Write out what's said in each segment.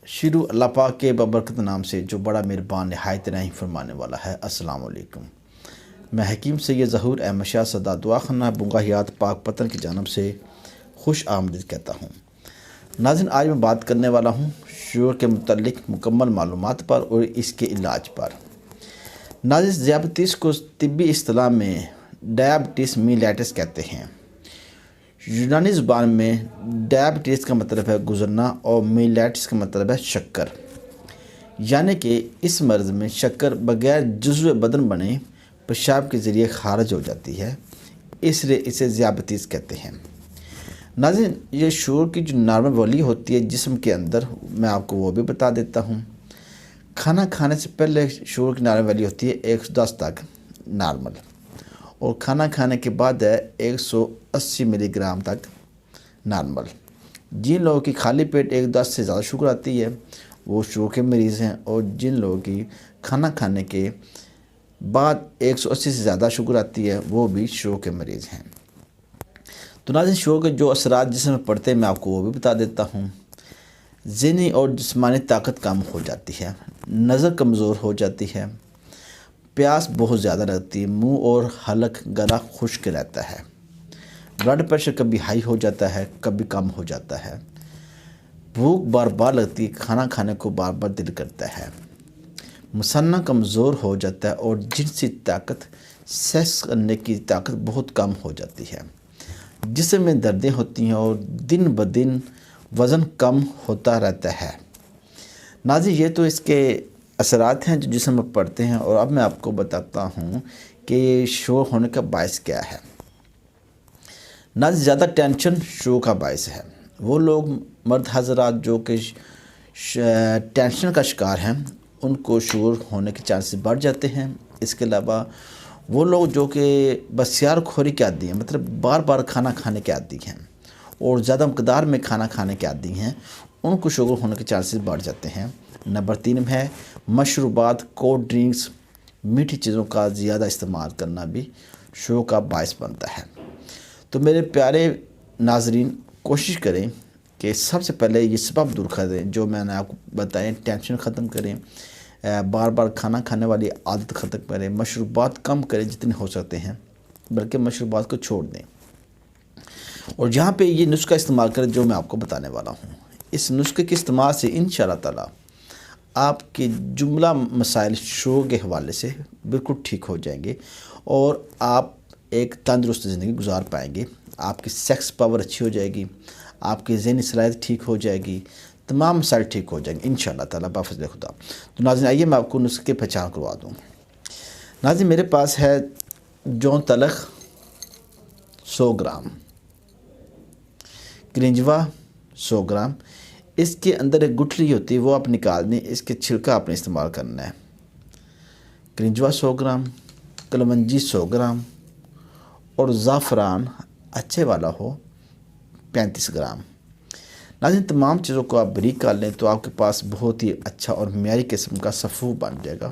شروع اللہ پاک کے بابرکت نام سے جو بڑا مہربان نہایت رحیم فرمانے والا ہے۔ السلام علیکم۔ میں حکیم سید ظہور احمد شاہ صدا دعا خانہ بنگاہیات پاک پتن کی جانب سے خوش آمدید کہتا ہوں۔ ناظرین، آج میں بات کرنے والا ہوں شوگر کے متعلق مکمل معلومات پر اور اس کے علاج پر۔ ناظرین، ذیابیطس کو طبی اصطلاح میں ڈائبٹیس میلیٹس کہتے ہیں۔ یونانی زبان میں ڈائبٹیس کا مطلب ہے گزرنا اور میلیٹس کا مطلب ہے شکر، یعنی کہ اس مرض میں شکر بغیر جزو بدن بنے پیشاب کے ذریعے خارج ہو جاتی ہے، اس لیے اسے ذیابیطس کہتے ہیں۔ ناظرین، یہ شوگر کی جو نارمل ویلیو ہوتی ہے جسم کے اندر، میں آپ کو وہ بھی بتا دیتا ہوں۔ کھانا کھانے سے پہلے شوگر کی نارمل ویلیو ہوتی ہے 110 تک نارمل، اور کھانا کھانے کے بعد ہے 180 ملی گرام تک نارمل۔ جن لوگوں کی خالی پیٹ 110 سے زیادہ شوگر آتی ہے وہ شوگر کے مریض ہیں، اور جن لوگوں کی کھانا کھانے کے بعد 180 سے زیادہ شوگر آتی ہے وہ بھی شوگر کے مریض ہیں۔ تو ناظرین، شوگر کے جو اثرات جسم میں پڑتے ہیں میں آپ کو وہ بھی بتا دیتا ہوں۔ ذہنی اور جسمانی طاقت کم ہو جاتی ہے، نظر کمزور ہو جاتی ہے، پیاس بہت زیادہ لگتی ہے، منہ اور حلق گلا خشک رہتا ہے، بلڈ پریشر کبھی ہائی ہو جاتا ہے کبھی کم ہو جاتا ہے، بھوک بار بار لگتی ہے، کھانا کھانے کو بار بار دل کرتا ہے، مثانہ کمزور ہو جاتا ہے، اور جنسی طاقت سیکس کرنے کی طاقت بہت کم ہو جاتی ہے، جسم میں دردیں ہوتی ہیں، اور دن بدن وزن کم ہوتا رہتا ہے۔ ناظرین، یہ تو اس کے اثرات ہیں جو جسم میں پڑتے ہیں، اور اب میں آپ کو بتاتا ہوں کہ شوگر ہونے کا باعث کیا ہے۔ ناظرین، زیادہ ٹینشن شوگر کا باعث ہے۔ وہ لوگ مرد حضرات جو کہ ٹینشن کا شکار ہیں ان کو شوگر ہونے کے چانسز بڑھ جاتے ہیں۔ اس کے علاوہ وہ لوگ جو کہ بسیار خوری کے عادی ہیں، مطلب بار بار کھانا کھانے کے عادی ہیں اور زیادہ مقدار میں کھانا کھانے کے عادی ہیں، ان کو شوگر ہونے کے چانسز بڑھ جاتے ہیں۔ نمبر 3 میں ہے مشروبات، کولڈ ڈرنکس، میٹھی چیزوں کا زیادہ استعمال کرنا بھی شوگر کا باعث بنتا ہے۔ تو میرے پیارے ناظرین، کوشش کریں کہ سب سے پہلے یہ سبب دور کریں جو میں نے آپ کو بتائیں۔ ٹینشن ختم کریں، بار بار کھانا کھانے والی عادت ختم کریں، مشروبات کم کریں جتنے ہو سکتے ہیں، بلکہ مشروبات کو چھوڑ دیں، اور جہاں پہ یہ نسخہ استعمال کریں جو میں آپ کو بتانے والا ہوں۔ اس نسخے کے استعمال سے انشاءاللہ تعالی آپ کے جملہ مسائل شوگر کے حوالے سے بالکل ٹھیک ہو جائیں گے، اور آپ ایک تندرست زندگی گزار پائیں گے۔ آپ کی سیکس پاور اچھی ہو جائے گی، آپ کی ذہنی صلاحیت ٹھیک ہو جائے گی، تمام مسائل ٹھیک ہو جائیں گے انشاءاللہ تعالی بفضل خدا۔ تو ناظرین، آئیے میں آپ کو نسخے کی پہچان کروا دوں۔ ناظرین، میرے پاس ہے جون تلخ 100 گرام، کرنجوا 100 گرام۔ اس کے اندر ایک گٹھلی ہوتی ہے وہ آپ نکال دیں، اس کے چھلکا آپ نے استعمال کرنا ہے۔ کرنجوا 100 گرام، کلونجی 100 گرام، اور زعفران اچھے والا ہو 35 گرام۔ ناظرین، تمام چیزوں کو آپ بریک کر لیں تو آپ کے پاس بہت ہی اچھا اور معیاری قسم کا صفو بن جائے گا۔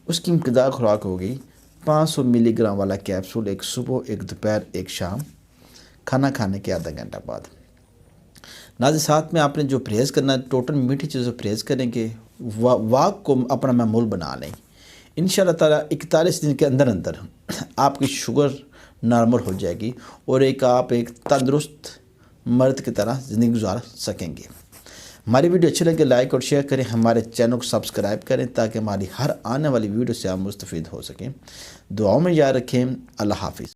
اس کی امتداد خوراک ہوگی 500 ملی گرام والا کیپسول، ایک صبح، ایک دوپہر، ایک شام، کھانا کھانے کے آدھا گھنٹہ بعد۔ ناظرین، ساتھ میں آپ نے جو پرہیز کرنا ہے، ٹوٹل میٹھی چیزوں پرہیز کریں گے، واک کو اپنا معمول بنا لیں، انشاءاللہ تعالی 41 دن کے اندر اندر آپ کی شوگر نارمل ہو جائے گی، اور آپ ایک تندرست مرد کی طرح زندگی گزار سکیں گے۔ ہماری ویڈیو اچھی لگے لائک اور شیئر کریں، ہمارے چینل کو سبسکرائب کریں تاکہ ہماری ہر آنے والی ویڈیو سے آپ مستفید ہو سکیں۔ دعاؤں میں یاد رکھیں۔ اللہ حافظ۔